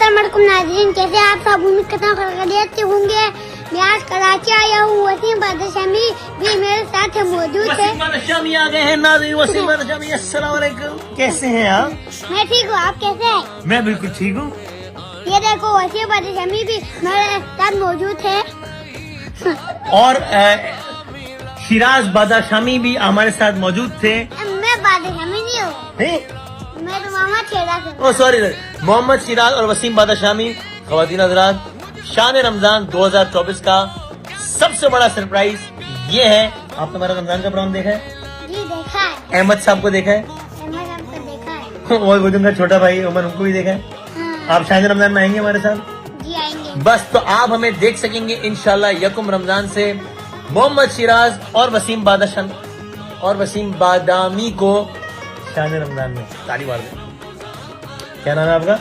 अस्सलाम वालेकुम नाज़रीन, कैसे आप सब? उम्मीद करता हूँ खैरियत से होंगे। मैं आज कराची आया हूँ। वसीम बादशामी भी मेरे साथ मौजूद है। वसीम बादशामी आ गए हैं नाज़रीन। वसीम बादशामी, अस्सलाम वालेकुम, कैसे हैं आप? मैं ठीक हूँ, आप कैसे हैं? मैं बिल्कुल ठीक हूँ। ये देखो वसीम बादशामी भी मेरे साथ मौजूद है। और शिराज बादशामी भी हमारे साथ मौजूद थे। मैं बादशामी नहीं हूँ, हैं? मैं तो मोहम्मद शेराज हूँ। ओ सॉरी, मोहम्मद शिराज और वसीम बादशामी। ख़वातीन हज़रात, शान रमजान 2024 का सबसे बड़ा सरप्राइज ये है। आपने हमारा रमजान का प्रोग्राम देखा है? जी देखा है, अहमद साहब को देखा है? मैं आपको देखा है। और वो उनका छोटा भाई उमर, उनको भी देखा है। हाँ, आप शान रमजान में आएंगे हमारे साथ? जी आएंगे। बस तो आप हमें देख सकेंगे इंशाल्लाह यकुम रमजान से। मोहम्मद शिराज और वसीम बादामी को शान रमजान में ताली मार दें। क्या नाम है आपका?